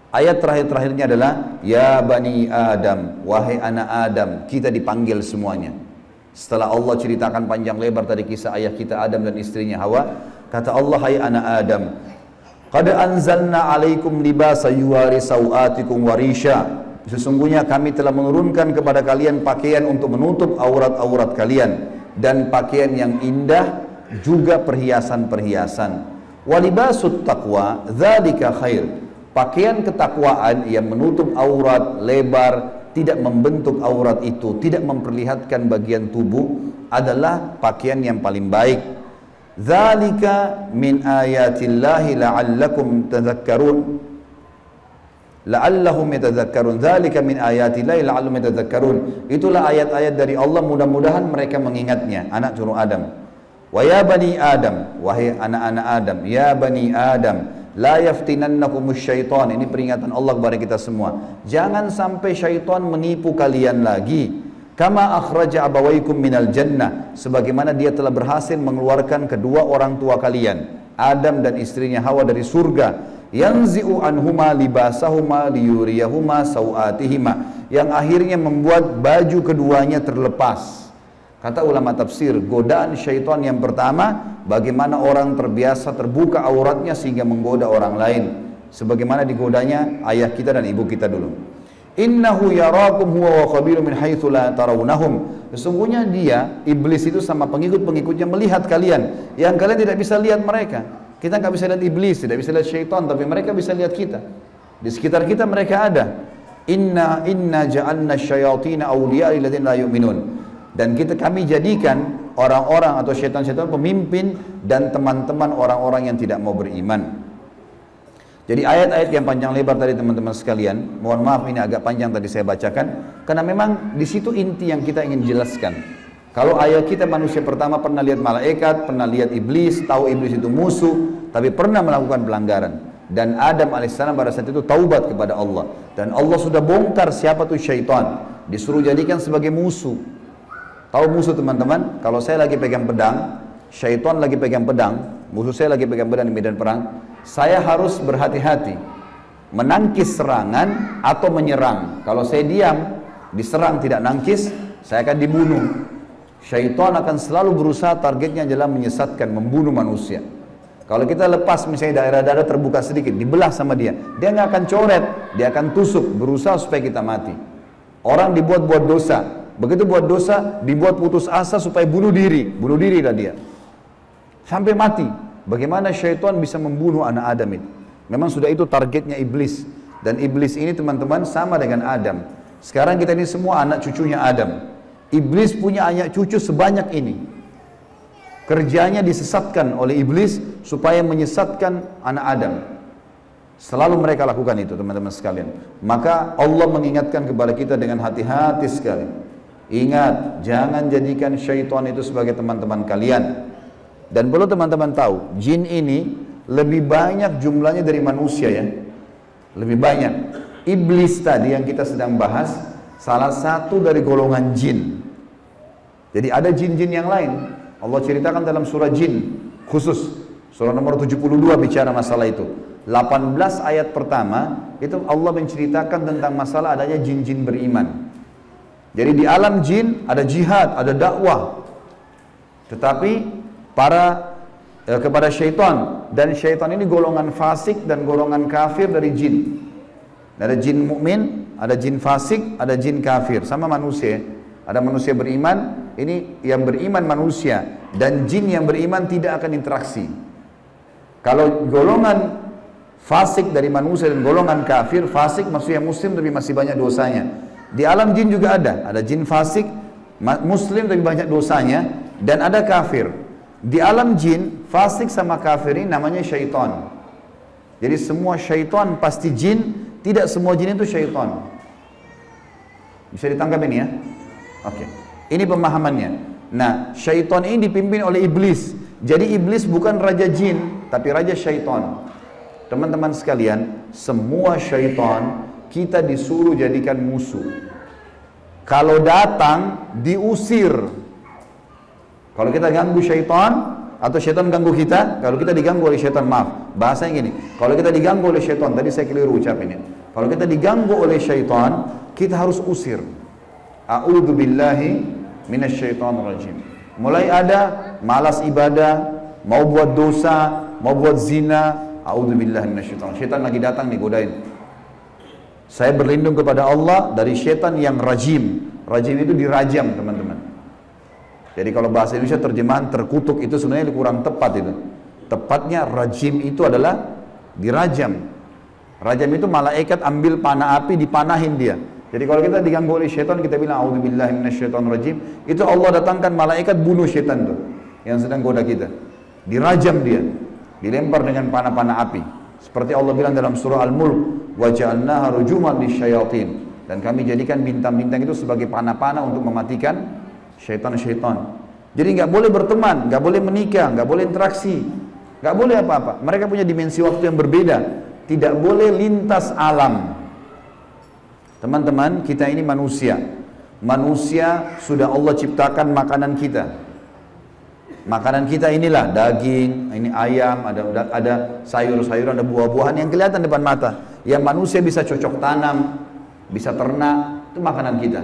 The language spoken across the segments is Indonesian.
Ayat terakhir-terakhirnya adalah ya bani Adam, wahai anak Adam, kita dipanggil semuanya. Setelah Allah ceritakan panjang lebar tadi kisah ayah kita Adam dan istrinya Hawa, kata Allah, hai anak Adam, qad anzalna alaikum libasa yuwari sawatikum warisha. Sesungguhnya kami telah menurunkan kepada kalian pakaian untuk menutup aurat-aurat kalian dan pakaian yang indah juga perhiasan-perhiasan. Walibasut taqwa dzalika khair. Pakaian ketakwaan yang menutup aurat lebar, tidak membentuk aurat itu, tidak memperlihatkan bagian tubuh, adalah pakaian yang paling baik. Dzalika min ayatillahi la'allakum tadhakkarun. La'allahum yatadhakkarun. Dzalika min ayatillahi la'allahum yatadhakkarun. Itulah ayat-ayat dari Allah, mudah-mudahan mereka mengingatnya, anak cucu Adam. Wa ya bani Adam, wahai anak-anak Adam, ya bani Adam, la yaftinannakumus syaitan. Ini peringatan Allah kepada kita semua. Jangan sampai syaitan menipu kalian lagi. Kama akhraja abawaikum minal jannah. Sebagaimana dia telah berhasil mengeluarkan kedua orang tua kalian, Adam dan istrinya Hawa, dari surga. Yanzi'u anhuma libasahuma liyuriyahuma sawatihima. Yang akhirnya membuat baju keduanya terlepas. Kata ulama tafsir, godaan syaitan yang pertama, bagaimana orang terbiasa terbuka auratnya sehingga menggoda orang lain. Sebagaimana digodanya ayah kita dan ibu kita dulu. Innahu yarakum huwa wa qabilu min haitsu la tarawnahum. Sesungguhnya dia, iblis itu sama pengikut-pengikutnya melihat kalian yang kalian tidak bisa lihat mereka. Kita nggak bisa lihat iblis, tidak bisa lihat syaitan, tapi mereka bisa lihat kita. Di sekitar kita mereka ada. Inna ja'alna syayatina awliya lil ladzina la yu'minun. Dan kami jadikan orang-orang atau syaitan-syaitan pemimpin dan teman-teman orang-orang yang tidak mau beriman. Jadi ayat-ayat yang panjang lebar tadi teman-teman sekalian, mohon maaf ini agak panjang tadi saya bacakan, karena memang di situ inti yang kita ingin jelaskan. Kalau ayat kita manusia pertama pernah lihat malaikat, pernah lihat iblis, tahu iblis itu musuh, tapi pernah melakukan pelanggaran. Dan Adam alaihissalam pada saat itu taubat kepada Allah. Dan Allah sudah bongkar siapa tuh syaitan, disuruh jadikan sebagai musuh. Tahu musuh teman-teman? Kalau saya lagi pegang pedang, syaitan lagi pegang pedang, musuh saya lagi pegang pedang di medan perang, saya harus berhati-hati menangkis serangan atau menyerang. Kalau saya diam, diserang tidak nangkis, saya akan dibunuh. Syaitan akan selalu berusaha, targetnya adalah menyesatkan, membunuh manusia. Kalau kita lepas misalnya daerah dada terbuka sedikit, dibelah sama dia nggak akan coret, dia akan tusuk, berusaha supaya kita mati. Orang dibuat-buat dosa, begitu buat dosa, dibuat putus asa supaya bunuh dirilah dia. Sampai mati. Bagaimana syaitan bisa membunuh anak Adam itu? Memang sudah itu targetnya iblis. Dan iblis ini teman-teman sama dengan Adam. Sekarang kita ini semua anak cucunya Adam. Iblis punya anak cucu sebanyak ini. Kerjanya disesatkan oleh iblis supaya menyesatkan anak Adam. Selalu mereka lakukan itu teman-teman sekalian. Maka Allah mengingatkan kepada kita dengan hati-hati sekali. Ingat, jangan jadikan syaitan itu sebagai teman-teman kalian. Dan perlu teman-teman tahu, jin ini lebih banyak jumlahnya dari manusia ya. Lebih banyak. Iblis tadi yang kita sedang bahas, salah satu dari golongan jin. Jadi ada jin-jin yang lain. Allah ceritakan dalam surah jin khusus. Surah nomor 72 bicara masalah itu. 18 ayat pertama, itu Allah menceritakan tentang masalah adanya jin-jin beriman. Jadi di alam jin ada jihad, ada dakwah. Tetapi kepada syaitan, dan syaitan ini golongan fasik dan golongan kafir dari jin. Ada jin mukmin, ada jin fasik, ada jin kafir, sama manusia. Ada manusia beriman, ini yang beriman manusia, dan jin yang beriman tidak akan interaksi. Kalau golongan fasik dari manusia dan golongan kafir, fasik maksudnya muslim tapi masih banyak dosanya. Di alam jin juga ada jin fasik, muslim tapi banyak dosanya, dan ada kafir. Di alam jin, fasik sama kafir ini namanya syaitan. Jadi semua syaitan pasti jin, tidak semua jin itu syaitan. Bisa ditangkap ini ya? Oke. Ini pemahamannya. Nah, syaitan ini dipimpin oleh iblis. Jadi iblis bukan raja jin, tapi raja syaitan. Teman-teman sekalian, semua syaitan kita disuruh jadikan musuh. Kalau datang, diusir. Kalau kita ganggu syaitan, atau syaitan ganggu kita, kalau kita diganggu oleh syaitan, maaf, bahasanya gini, kalau kita diganggu oleh syaitan, tadi saya keliru ucapin ya. Kalau kita diganggu oleh syaitan, kita harus usir. A'udzu billahi minasyaitonir rajim. Mulai ada malas ibadah, mau buat dosa, mau buat zina, a'udzu billahi minasyaitonir rajim. Syaitan lagi datang nih godain. Saya berlindung kepada Allah dari syaitan yang rajim. Rajim itu dirajam, teman-teman. Jadi kalau bahasa Indonesia terjemahan terkutuk itu sebenarnya kurang tepat itu. Tepatnya rajim itu adalah dirajam. Rajam itu malaikat ambil panah api dipanahin dia. Jadi kalau kita diganggu oleh syaitan kita bilang a'udzubillahi minasyaitonirrajim, itu Allah datangkan malaikat bunuh syaitan tuh yang sedang goda kita. Dirajam dia, dilempar dengan panah-panah api. Seperti Allah bilang dalam surah Al-Mulk, wa ja'alnaha rujuman lisyayatin. Dan kami jadikan bintang-bintang itu sebagai panah-panah untuk mematikan syaitan-syaitan. Jadi nggak boleh berteman, nggak boleh menikah, nggak boleh interaksi, nggak boleh apa-apa. Mereka punya dimensi waktu yang berbeda. Tidak boleh lintas alam. Teman-teman, kita ini manusia. Manusia sudah Allah ciptakan makanan kita. Makanan kita inilah daging, ini ayam, ada sayur-sayuran, ada buah-buahan yang kelihatan depan mata. Yang manusia bisa cocok tanam, bisa ternak, itu makanan kita.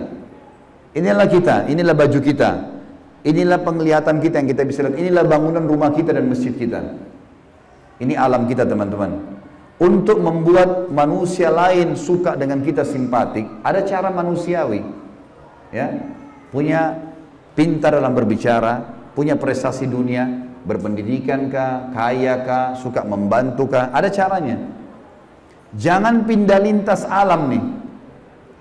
Inilah kita, inilah baju kita, inilah penglihatan kita yang kita bisa lihat, inilah bangunan rumah kita dan masjid kita. Ini alam kita, teman-teman. Untuk membuat manusia lain suka dengan kita, simpatik, ada cara manusiawi. Ya, punya pintar dalam berbicara, punya prestasi dunia, berpendidikan kah, kaya kah, suka membantu kah, ada caranya. Jangan pindah lintas alam nih.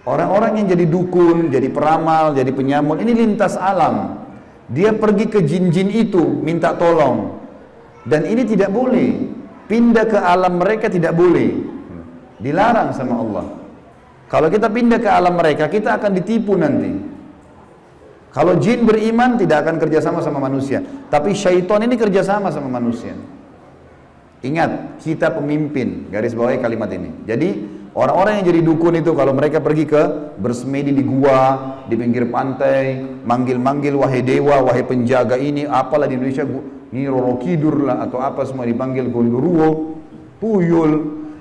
Orang-orang yang jadi dukun, jadi peramal, jadi penyamun, ini lintas alam. Dia pergi ke jin-jin itu, minta tolong. Dan ini tidak boleh. Pindah ke alam mereka tidak boleh. Dilarang sama Allah. Kalau kita pindah ke alam mereka, kita akan ditipu nanti. Kalau jin beriman, tidak akan kerjasama sama manusia. Tapi syaitan ini kerjasama sama manusia. Ingat, kita pemimpin. Garis bawahi kalimat ini. Jadi, orang-orang yang jadi dukun itu kalau mereka pergi ke bersemedi di gua, di pinggir pantai, manggil-manggil wahai dewa, wahai penjaga ini, apalah di Indonesia, ini Roro Kidur lah atau apa semua dipanggil Gondoruo, Tuyul.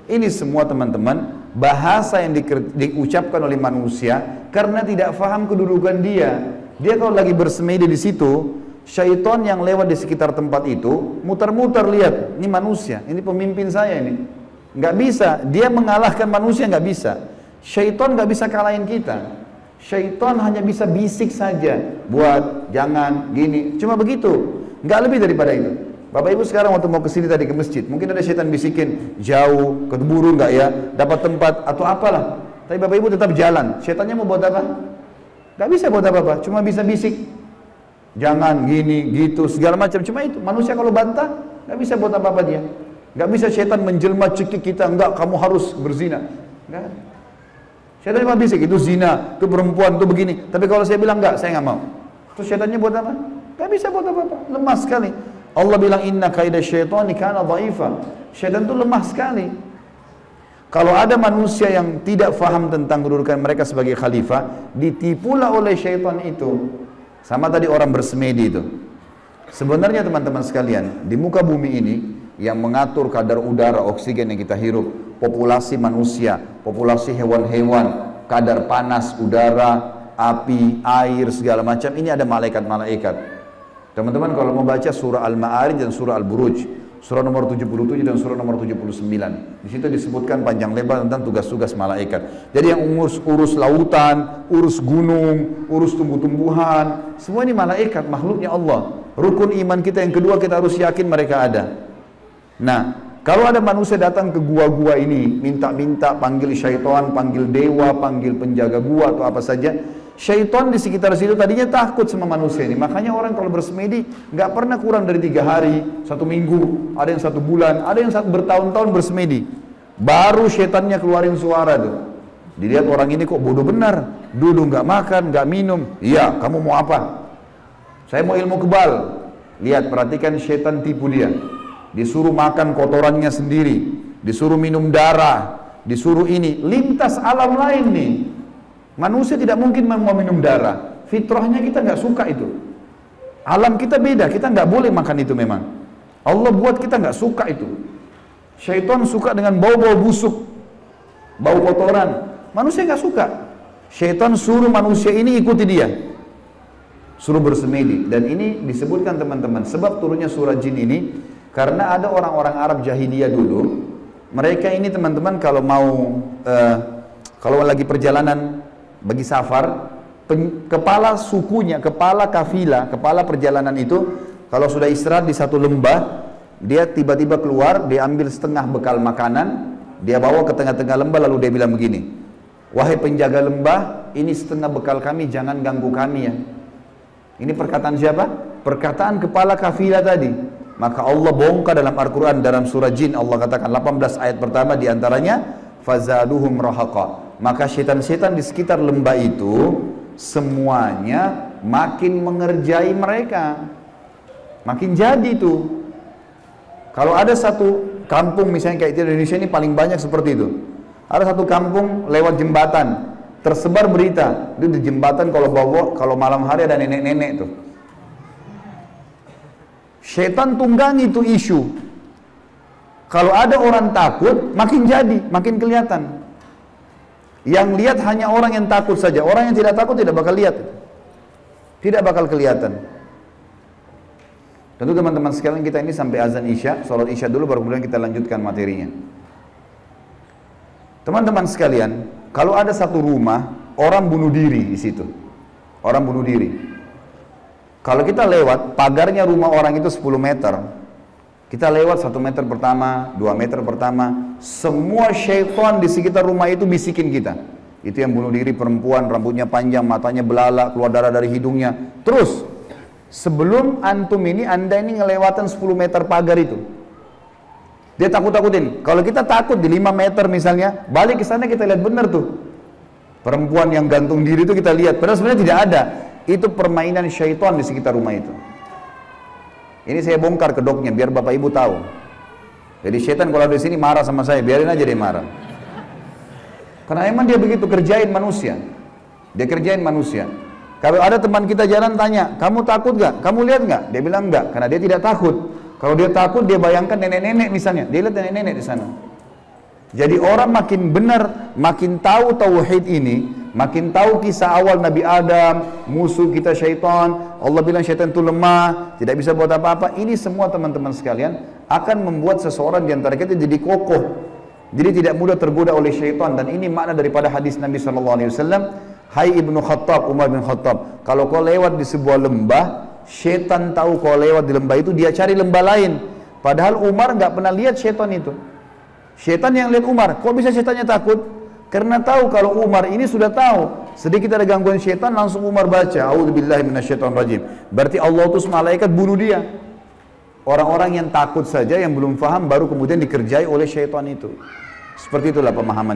Ini semua teman-teman bahasa yang diucapkan oleh manusia karena tidak faham kedudukan dia. Dia kalau lagi bersemedi di situ, syaitan yang lewat di sekitar tempat itu muter-muter lihat, ini manusia, ini pemimpin saya ini. Nggak bisa, dia mengalahkan manusia nggak bisa. Syaitan nggak bisa kalahin kita. Syaitan hanya bisa bisik saja, buat, jangan, gini, cuma begitu, nggak lebih daripada itu. Bapak Ibu sekarang waktu mau kesini tadi ke masjid, mungkin ada syaitan bisikin, jauh, keburu nggak ya, dapat tempat atau apalah. Tapi Bapak Ibu tetap jalan. Syaitannya mau buat apa? Nggak bisa buat apa-apa, cuma bisa bisik, jangan, gini, gitu, segala macam. Cuma itu. Manusia kalau bantah, nggak bisa buat apa-apa dia. Nggak bisa syaitan menjelma cekik kita, enggak, kamu harus berzina. Enggak. Syaitan cuma bisik, itu zina, itu perempuan, itu begini. Tapi kalau saya bilang enggak, saya nggak mau. Terus syaitannya buat apa? Nggak bisa buat apa-apa, lemah sekali. Allah bilang inna kaida syaitani kana dhaifa. Syaitan itu lemah sekali. Kalau ada manusia yang tidak faham tentang kedudukan mereka sebagai khalifah, ditipulah oleh syaitan itu. Sama tadi orang bersemedi itu. Sebenarnya teman-teman sekalian, di muka bumi ini yang mengatur kadar udara, oksigen yang kita hirup, populasi manusia, populasi hewan-hewan, kadar panas udara, api, air, segala macam, ini ada malaikat-malaikat. Teman-teman kalau mau baca surah Al-Ma'arij dan surah Al-Buruj, surah nomor 77 dan surah nomor 79, di situ disebutkan panjang lebar tentang tugas-tugas malaikat. Jadi yang urus lautan, urus gunung, urus tumbuh-tumbuhan, semua ini malaikat, makhluknya Allah. Rukun iman kita yang kedua, kita harus yakin mereka ada. Nah, kalau ada manusia datang ke gua-gua ini, minta-minta, panggil syaitan, panggil dewa, panggil penjaga gua atau apa saja, syaitan di sekitar situ tadinya takut sama manusia ini. Makanya orang kalau bersemedi nggak pernah kurang dari 3 hari, 1 minggu, ada yang 1 bulan, ada yang bertahun-tahun bersemedi. Baru syaitannya keluarin suara tuh. Dilihat orang ini kok bodoh benar, duduk nggak makan, nggak minum. Iya, kamu mau apa? Saya mau ilmu kebal. Lihat, perhatikan syaitan tipu dia. Disuruh makan kotorannya sendiri, disuruh minum darah, disuruh ini, lintas alam lain nih. Manusia tidak mungkin mau minum darah. Fitrahnya kita nggak suka itu. Alam kita beda, kita nggak boleh makan itu memang. Allah buat kita nggak suka itu. Syaitan suka dengan bau-bau busuk, bau kotoran. Manusia nggak suka. Syaitan suruh manusia ini ikuti dia, suruh bersemedi. Dan ini disebutkan teman-teman, sebab turunnya surah jin ini karena ada orang-orang Arab jahiliyah dulu. Mereka ini teman-teman kalau lagi perjalanan bagi safar, kepala sukunya, kepala kafilah, kepala perjalanan itu kalau sudah istirahat di satu lembah, dia tiba-tiba keluar, dia ambil setengah bekal makanan, dia bawa ke tengah-tengah lembah, lalu dia bilang begini, wahai penjaga lembah, ini setengah bekal kami, jangan ganggu kami ya. Ini perkataan siapa? Perkataan kepala kafilah tadi. Maka Allah bongkar dalam Al-Quran, dalam surah Jin, Allah katakan 18 ayat pertama diantaranya, fazaduhum rahaqa. Maka setan-setan di sekitar lembah itu semuanya makin mengerjai mereka, makin jadi tuh. Kalau ada satu kampung misalnya kayak di Indonesia ini paling banyak seperti itu. Ada satu kampung lewat jembatan, tersebar berita, itu di jembatan kalau malam hari ada nenek-nenek tuh. Setan tunggangi itu isu. Kalau ada orang takut, makin jadi, makin kelihatan. Yang lihat hanya orang yang takut saja. Orang yang tidak takut tidak bakal lihat. Tidak bakal kelihatan. Tentu teman-teman sekalian, kita ini sampai azan Isya, sholat Isya dulu baru kemudian kita lanjutkan materinya. Teman-teman sekalian, kalau ada satu rumah, orang bunuh diri di situ. Orang bunuh diri. Kalau kita lewat, pagarnya rumah orang itu 10 meter. Kita lewat 1 meter pertama, 2 meter pertama, semua syaitan di sekitar rumah itu bisikin kita. Itu yang bunuh diri perempuan, rambutnya panjang, matanya belalak, keluar darah dari hidungnya. Terus, sebelum antum ini, anda ini ngelewatan 10 meter pagar itu. Dia takut-takutin. Kalau kita takut di 5 meter misalnya, balik ke sana kita lihat benar tuh. Perempuan yang gantung diri itu kita lihat, padahal sebenarnya tidak ada. Itu permainan syaitan di sekitar rumah itu. Ini saya bongkar kedoknya biar bapak ibu tahu. Jadi syaitan kalau ada di sini marah sama saya, biarin aja dia marah. Karena emang dia begitu, kerjain manusia. Dia kerjain manusia. Kalau ada teman kita jalan tanya, kamu takut gak? Kamu lihat gak? Dia bilang enggak, karena dia tidak takut. Kalau dia takut, dia bayangkan nenek-nenek misalnya. Dia lihat nenek-nenek di sana. Jadi orang makin benar, makin tahu tauhid ini, makin tahu kisah awal Nabi Adam, musuh kita syaitan, Allah bilang syaitan itu lemah, tidak bisa buat apa-apa. Ini semua teman-teman sekalian akan membuat seseorang di antara kita jadi kokoh, jadi tidak mudah tergoda oleh syaitan. Dan ini makna daripada hadis Nabi SAW. Hai Ibnu Khattab, Umar bin Khattab, kalau kau lewat di sebuah lembah, syaitan tahu kau lewat di lembah itu, dia cari lembah lain. Padahal Umar nggak pernah lihat syaitan itu. Syaitan yang lihat Umar. Kok bisa syaitannya takut? Karena tahu kalau Umar ini sudah tahu sedikit ada gangguan syaitan, langsung Umar baca A'udzubillahi minasyaitonirrajim. Berarti Allah utus malaikat bunuh dia. Orang-orang yang takut saja, yang belum faham, baru kemudian dikerjai oleh syaitan itu. Seperti itulah pemahaman.